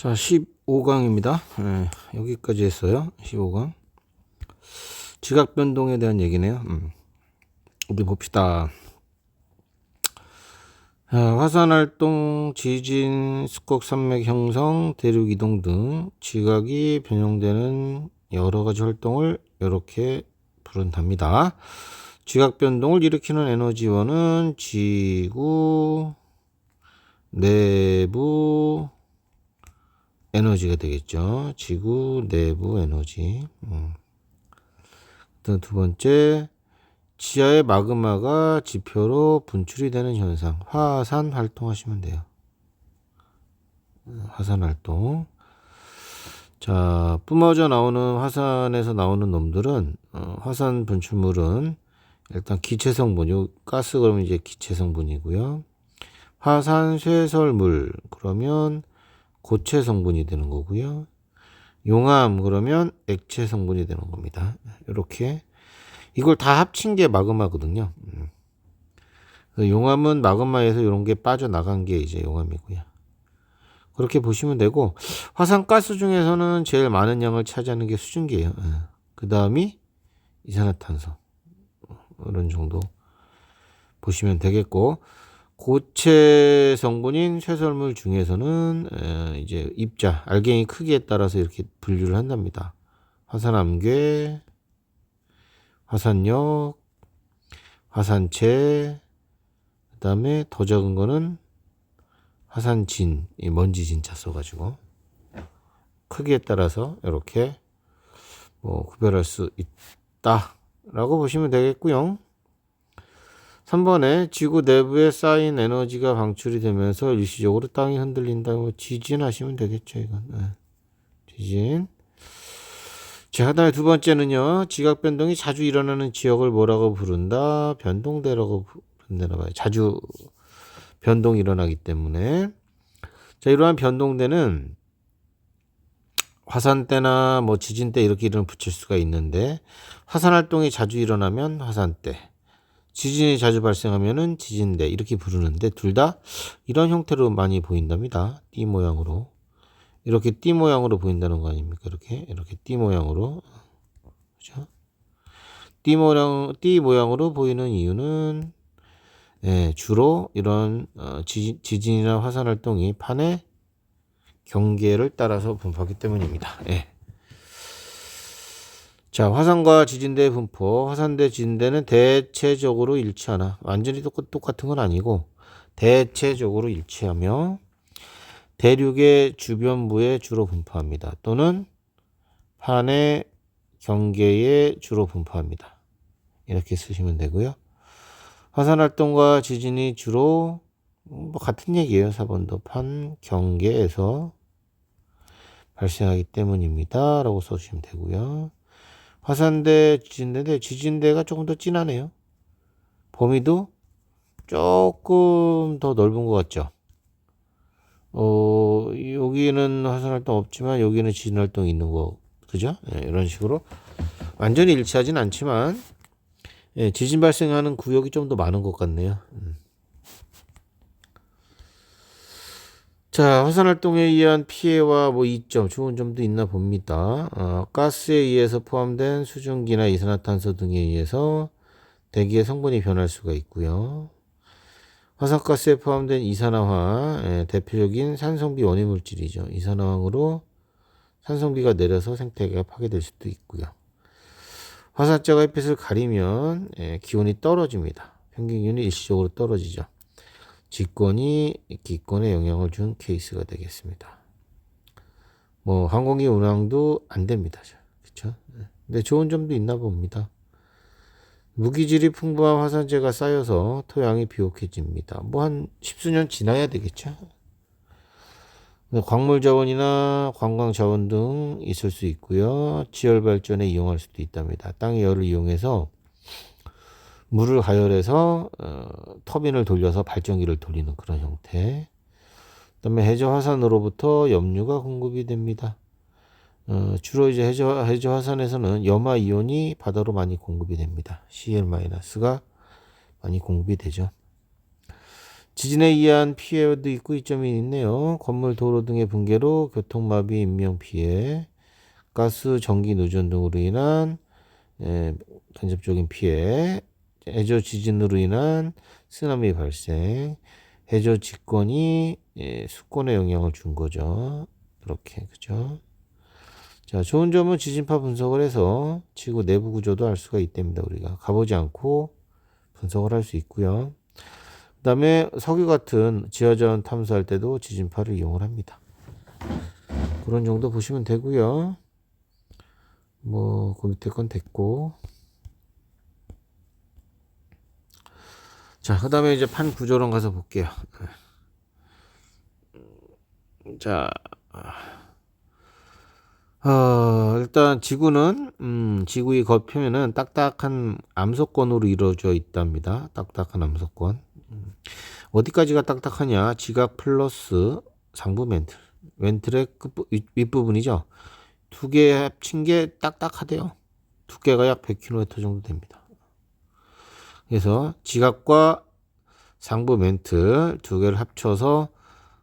자, 15강입니다. 여기까지 했어요. 15강. 지각 변동에 대한 얘기네요. 어디 봅시다. 화산 활동, 지진, 습곡 산맥 형성, 대륙 이동 등 지각이 변형되는 여러 가지 활동을 이렇게 부른답니다. 지각 변동을 일으키는 에너지원은 지구 내부 에너지가 되겠죠. 지구 내부 에너지. 두 번째, 지하의 마그마가 지표로 분출이 되는 현상. 화산 활동하시면 돼요. 화산 활동. 자, 뿜어져 나오는 화산에서 나오는 놈들은 화산 분출물은 일단 기체 성분, 가스 그러면 이제 기체 성분이고요. 화산 쇄설물 그러면 고체 성분이 되는 거고요. 용암 그러면 액체 성분이 되는 겁니다. 이렇게 이걸 다 합친 게 마그마거든요. 용암은 마그마에서 이런 게 빠져나간 게 이제 용암이고요. 그렇게 보시면 되고, 화산가스 중에서는 제일 많은 양을 차지하는 게 수증기예요. 그 다음이 이산화탄소. 이런 정도 보시면 되겠고, 고체 성분인 쇄설물 중에서는 이제 입자, 알갱이 크기에 따라서 이렇게 분류를 한답니다. 화산암괴, 화산역, 화산체, 그 다음에 더 적은 거는 화산진, 이 먼지 진짜 써가지고 크기에 따라서 이렇게 구별할 수 있다라고 보시면 되겠고요. 3번에 지구 내부에 쌓인 에너지가 방출이 되면서 일시적으로 땅이 흔들린다. 지진 하시면 되겠죠, 이건. 지진. 자, 그다음에 두 번째는요. 지각 변동이 자주 일어나는 지역을 뭐라고 부른다? 변동대라고 부른다나 봐요. 자주 변동이 일어나기 때문에. 자, 이러한 변동대는 화산대나 지진대 이렇게 이름 붙일 수가 있는데, 화산 활동이 자주 일어나면 화산대, 지진이 자주 발생하면은 지진대 이렇게 부르는데, 둘 다 이런 형태로 많이 보인답니다. 띠 모양으로. 이렇게 띠 모양으로 보인다는 거 아닙니까? 이렇게 띠 모양으로. 그죠? 띠 모양으로 보이는 이유는 주로 이런 지진이나 화산 활동이 판의 경계를 따라서 분포하기 때문입니다. 자, 화산과 지진대의 분포. 화산대, 지진대는 대체적으로 일치하나, 완전히 똑같은 건 아니고 대체적으로 일치하며 대륙의 주변부에 주로 분포합니다. 또는 판의 경계에 주로 분포합니다. 이렇게 쓰시면 되고요. 화산 활동과 지진이 주로 같은 얘기예요. 4번도 판 경계에서 발생하기 때문입니다. 라고 써주시면 되고요. 화산대, 지진대인데 지진대가 조금 더 진하네요. 범위도 조금 더 넓은 것 같죠. 여기는 화산 활동 없지만 여기는 지진 활동이 있는 거, 그죠? 이런 식으로 완전히 일치하진 않지만 지진 발생하는 구역이 좀 더 많은 것 같네요. 자, 화산 활동에 의한 피해와 이점, 좋은 점도 있나 봅니다. 가스에 의해서 포함된 수증기나 이산화탄소 등에 의해서 대기의 성분이 변할 수가 있고요. 화산가스에 포함된 이산화황, 대표적인 산성비 원인 물질이죠. 이산화황으로 산성비가 내려서 생태계가 파괴될 수도 있고요. 화산자가 햇빛을 가리면 기온이 떨어집니다. 평균 기온이 일시적으로 떨어지죠. 직권이 기권에 영향을 준 케이스가 되겠습니다. 항공기 운항도 안 됩니다. 그렇죠? 근데 좋은 점도 있나 봅니다. 무기질이 풍부한 화산재가 쌓여서 토양이 비옥해집니다. 한 십수년 지나야 되겠죠. 광물 자원이나 관광 자원 등 있을 수 있고요. 지열 발전에 이용할 수도 있답니다. 땅의 열을 이용해서 물을 가열해서 터빈을 돌려서 발전기를 돌리는 그런 형태. 그다음에 해저 화산으로부터 염류가 공급이 됩니다. 주로 이제 해저 화산에서는 염화 이온이 바다로 많이 공급이 됩니다. Cl-가 많이 공급이 되죠. 지진에 의한 피해도 있고 이점이 있네요. 건물, 도로 등의 붕괴로 교통마비, 인명피해, 가스, 전기 누전 등으로 인한 간접적인 피해, 해저 지진으로 인한 쓰나미 발생, 해저 직권이 수권에 영향을 준 거죠. 이렇게, 그죠? 자, 좋은 점은 지진파 분석을 해서 지구 내부 구조도 알 수가 있답니다. 우리가 가보지 않고 분석을 할 수 있고요. 그 다음에 석유 같은 지하자원 탐사할 때도 지진파를 이용을 합니다. 그런 정도 보시면 되고요. 뭐 그 밑에 건 됐고, 자, 그 다음에 이제 판 구조론 가서 볼게요. 자, 일단 지구는 지구의 겉표면은 딱딱한 암석권으로 이루어져 있답니다. 딱딱한 암석권. 어디까지가 딱딱하냐? 지각 플러스 상부 멘틀. 멘틀의 윗부분이죠. 두 개 합친 게 딱딱하대요. 두께가 약 100km 정도 됩니다. 그래서 지각과 상부 멘틀 두 개를 합쳐서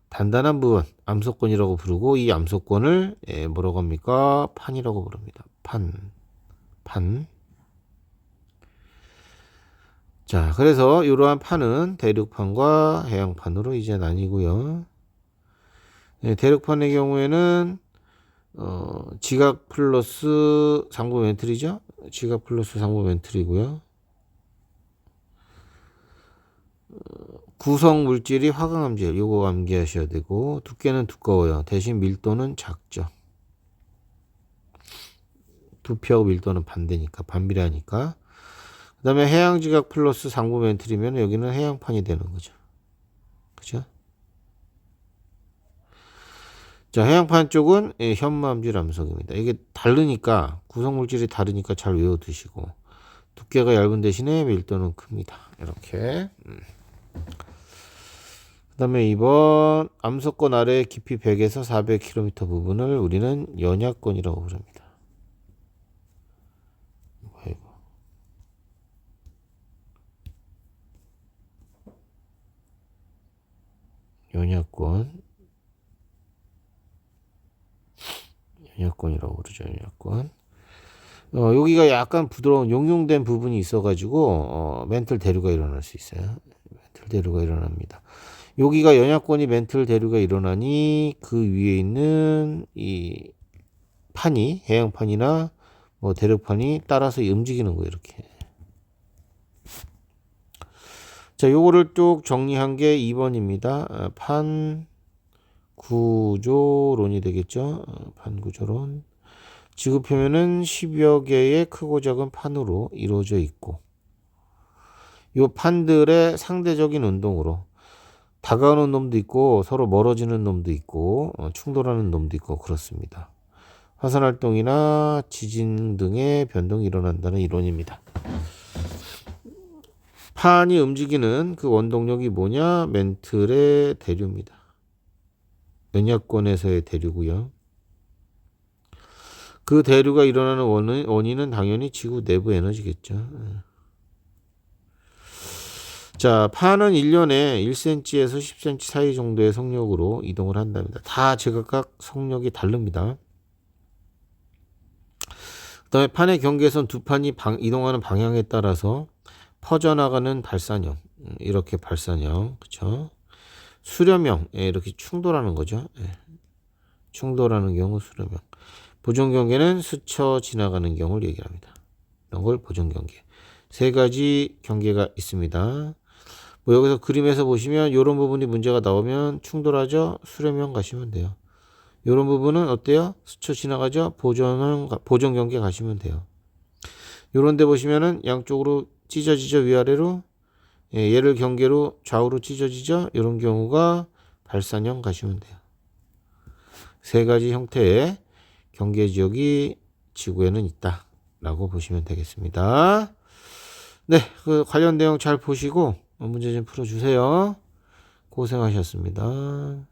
단단한 부분, 암석권이라고 부르고, 이 암석권을 뭐라고 합니까? 판이라고 부릅니다. 판. 자, 그래서 이러한 판은 대륙판과 해양판으로 이제 나뉘고요. 대륙판의 경우에는 지각 플러스 상부 멘틀이죠. 지각 플러스 상부 멘틀이고요. 구성 물질이 화강암질, 요거 암기하셔야 되고, 두께는 두꺼워요. 대신 밀도는 작죠. 두피하고 밀도는 반대니까, 반비례하니까. 그 다음에 해양지각 플러스 상부 멘틀이면 여기는 해양판이 되는 거죠. 그죠? 자, 해양판 쪽은 현무암질 암석입니다. 이게 다르니까, 구성 물질이 다르니까 잘 외워두시고, 두께가 얇은 대신에 밀도는 큽니다. 이렇게. 그 다음에 2번 암석권 아래 깊이 100에서 400km 부분을 우리는 연약권이라고 부릅니다. 뭐야 이거? 연약권이라고 그러죠. 연약권. 여기가 약간 부드러운 용융된 부분이 있어가지고 멘틀 대류가 일어날 수 있어요. 멘틀 대류가 일어납니다. 여기가 연약권이 멘틀 대류가 일어나니 그 위에 있는 이 판이 해양판이나 뭐 대륙판이 따라서 움직이는 거예요. 이렇게. 자, 요거를 쭉 정리한 게 2번입니다. 판 구조론이 되겠죠. 판 구조론. 지구 표면은 10여 개의 크고 작은 판으로 이루어져 있고, 요 판들의 상대적인 운동으로 다가오는 놈도 있고 서로 멀어지는 놈도 있고 충돌하는 놈도 있고 그렇습니다. 화산활동이나 지진 등의 변동이 일어난다는 이론입니다. 판이 움직이는 그 원동력이 뭐냐? 멘틀의 대류입니다. 연약권에서의 대류고요. 그 대류가 일어나는 원인은 당연히 지구 내부 에너지겠죠. 자, 판은 1년에 1cm에서 10cm 사이 정도의 속력으로 이동을 한답니다. 다 제각각 속력이 다릅니다. 그 다음에 판의 경계선 두 판이 이동하는 방향에 따라서 퍼져나가는 발산형, 이렇게 발산형, 그쵸? 수렴형, 이렇게 충돌하는 거죠. 충돌하는 경우 수렴형. 보존경계는 스쳐 지나가는 경우를 얘기합니다. 이런 걸 보존경계. 세 가지 경계가 있습니다. 뭐 여기서 그림에서 보시면 이런 부분이 문제가 나오면 충돌하죠. 수렴형 가시면 돼요. 이런 부분은 어때요? 스쳐 지나가죠. 보존 경계 가시면 돼요. 이런 데 보시면은 양쪽으로 찢어지죠. 위아래로. 얘를 경계로 좌우로 찢어지죠. 이런 경우가 발산형 가시면 돼요. 세 가지 형태의 경계 지역이 지구에는 있다 라고 보시면 되겠습니다. 네, 그 관련 내용 잘 보시고 문제 좀 풀어주세요. 고생하셨습니다.